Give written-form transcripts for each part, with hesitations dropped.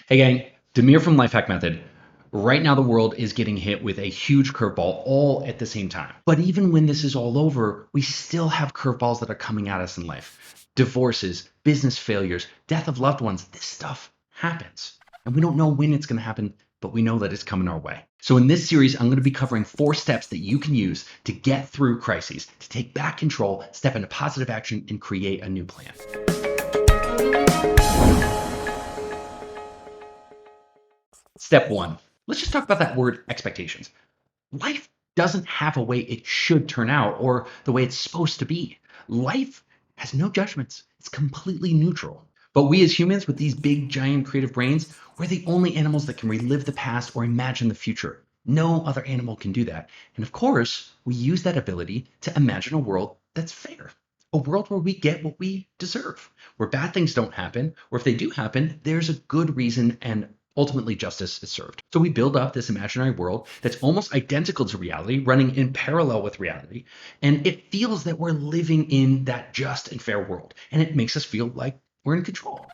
Hey gang, Demir from Lifehack Method. Right now, the world is getting hit with a huge curveball all at the same time. But even when this is all over, we still have curveballs that are coming at us in life. Divorces, business failures, death of loved ones, this stuff happens. And we don't know when it's going to happen, but we know that it's coming our way. So in this series, I'm going to be covering 4 steps that you can use to get through crises, to take back control, step into positive action, and create a new plan. Step 1. Let's just talk about that word expectations. Life doesn't have a way it should turn out or the way it's supposed to be. Life has no judgments, it's completely neutral. But we as humans with these big, giant creative brains, we're the only animals that can relive the past or imagine the future. No other animal can do that. And of course, we use that ability to imagine a world that's fair. A world where we get what we deserve, where bad things don't happen, or if they do happen, there's a good reason and ultimately justice is served. So we build up this imaginary world that's almost identical to reality, running in parallel with reality, and it feels that we're living in that just and fair world, and it makes us feel like we're in control.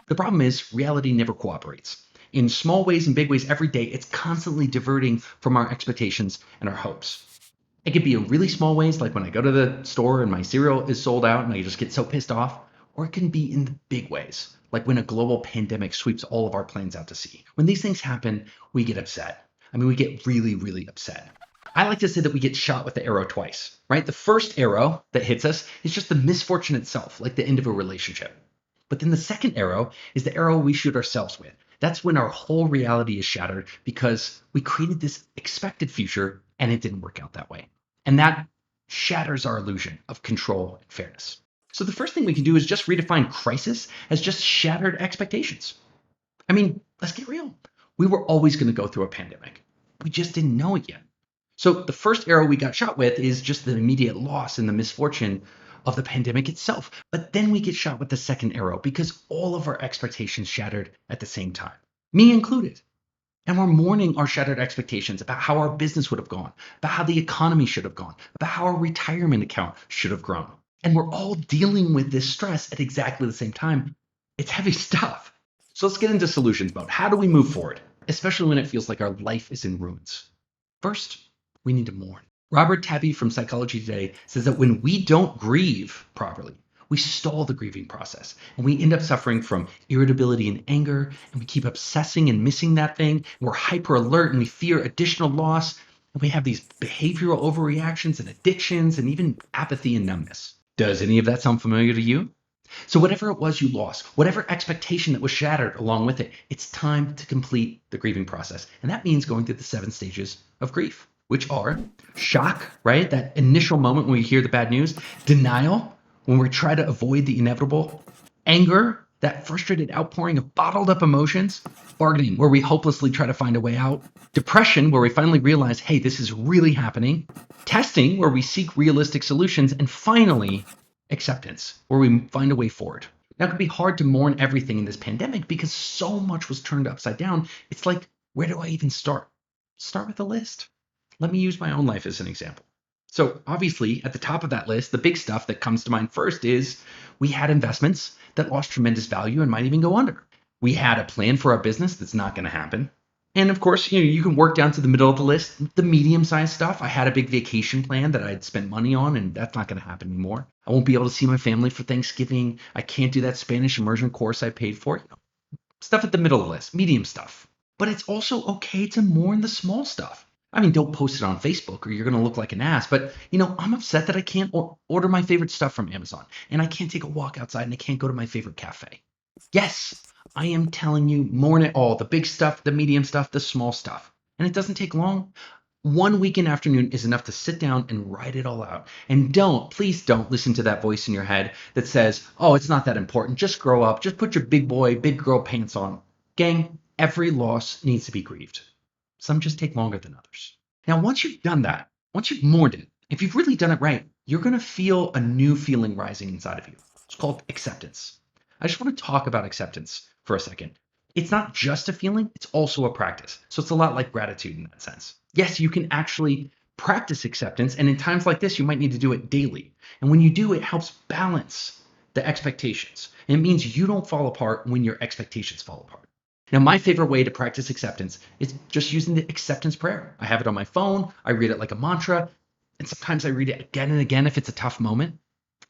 The problem is reality never cooperates. In small ways and big ways every day, it's constantly diverting from our expectations and our hopes. It could be in really small ways, like when I go to the store and my cereal is sold out and I just get so pissed off, or it can be in the big ways, like when a global pandemic sweeps all of our plans out to sea. When these things happen, we get upset. I mean, we get really, really upset. I like to say that we get shot with the arrow twice, right? The first arrow that hits us is just the misfortune itself, like the end of a relationship. But then the second arrow is the arrow we shoot ourselves with. That's when our whole reality is shattered because we created this expected future and it didn't work out that way. And that shatters our illusion of control and fairness. So the first thing we can do is just redefine crisis as just shattered expectations. I mean, let's get real. We were always going to go through a pandemic. We just didn't know it yet. So the first arrow we got shot with is just the immediate loss and the misfortune of the pandemic itself. But then we get shot with the second arrow because all of our expectations shattered at the same time, me included. And we're mourning our shattered expectations about how our business would have gone, about how the economy should have gone, about how our retirement account should have grown. And we're all dealing with this stress at exactly the same time. It's heavy stuff. So let's get into solutions mode. How do we move forward, especially when it feels like our life is in ruins? First, we need to mourn. Robert Tabby from Psychology Today says that when we don't grieve properly, we stall the grieving process and we end up suffering from irritability and anger, and we keep obsessing and missing that thing. And we're hyper alert and we fear additional loss. And we have these behavioral overreactions and addictions and even apathy and numbness. Does any of that sound familiar to you? So whatever it was you lost, whatever expectation that was shattered along with it, it's time to complete the grieving process. And that means going through the 7 stages of grief, which are shock, right? That initial moment when we hear the bad news, denial, when we try to avoid the inevitable, anger, that frustrated outpouring of bottled up emotions, bargaining, where we hopelessly try to find a way out, depression, where we finally realize, hey, this is really happening, testing, where we seek realistic solutions, and finally, acceptance, where we find a way forward. Now, it can be hard to mourn everything in this pandemic because so much was turned upside down. It's like, where do I even start? Start with a list. Let me use my own life as an example. So obviously, at the top of that list, the big stuff that comes to mind first is we had investments that lost tremendous value and might even go under. We had a plan for our business that's not going to happen. And of course, you can work down to the middle of the list, the medium-sized stuff. I had a big vacation plan that I'd spent money on, and that's not going to happen anymore. I won't be able to see my family for Thanksgiving. I can't do that Spanish immersion course I paid for. Stuff at the middle of the list, medium stuff. But it's also okay to mourn the small stuff. I mean, don't post it on Facebook or you're going to look like an ass. But, I'm upset that I can't order my favorite stuff from Amazon, and I can't take a walk outside, and I can't go to my favorite cafe. Yes, I am telling you, mourn it all. The big stuff, the medium stuff, the small stuff. And it doesn't take long. One weekend afternoon is enough to sit down and write it all out. And please don't listen to that voice in your head that says, oh, it's not that important. Just grow up. Just put your big boy, big girl pants on. Gang, every loss needs to be grieved. Some just take longer than others. Now, once you've done that, once you've mourned it, if you've really done it right, you're going to feel a new feeling rising inside of you. It's called acceptance. I just want to talk about acceptance for a second. It's not just a feeling, it's also a practice. So it's a lot like gratitude in that sense. Yes, you can actually practice acceptance, and in times like this, you might need to do it daily. And when you do, it helps balance the expectations. And it means you don't fall apart when your expectations fall apart. Now, my favorite way to practice acceptance is just using the acceptance prayer. I have it on my phone. I read it like a mantra. And sometimes I read it again and again if it's a tough moment.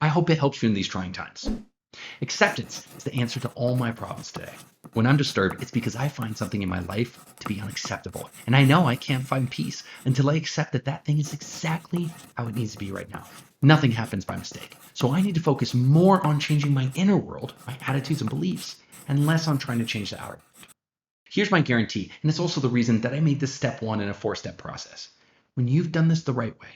I hope it helps you in these trying times. Acceptance is the answer to all my problems today. When I'm disturbed, it's because I find something in my life to be unacceptable. And I know I can't find peace until I accept that that thing is exactly how it needs to be right now. Nothing happens by mistake. So I need to focus more on changing my inner world, my attitudes and beliefs, and less on trying to change the outer. Here's my guarantee, and it's also the reason that I made this step 1 in a 4-step process. When you've done this the right way,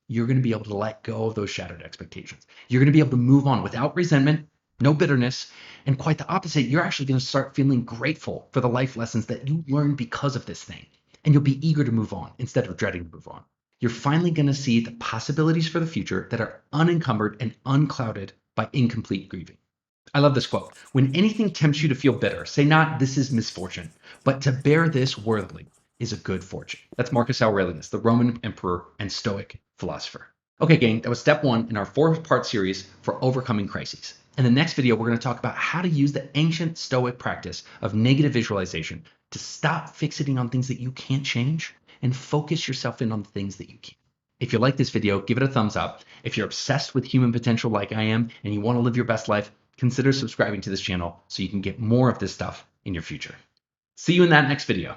you're going to be able to let go of those shattered expectations. You're going to be able to move on without resentment, no bitterness, and quite the opposite. You're actually going to start feeling grateful for the life lessons that you learned because of this thing. And you'll be eager to move on instead of dreading to move on. You're finally going to see the possibilities for the future that are unencumbered and unclouded by incomplete grieving. I love this quote. When anything tempts you to feel bitter, say not, this is misfortune, but to bear this worthily is a good fortune. That's Marcus Aurelius, the Roman emperor and Stoic philosopher. Okay, gang, that was step 1 in our 4-part series for overcoming crises. In the next video, we're going to talk about how to use the ancient Stoic practice of negative visualization to stop fixating on things that you can't change and focus yourself in on the things that you can. If you like this video, give it a thumbs up. If you're obsessed with human potential like I am and you want to live your best life, consider subscribing to this channel so you can get more of this stuff in your future. See you in that next video.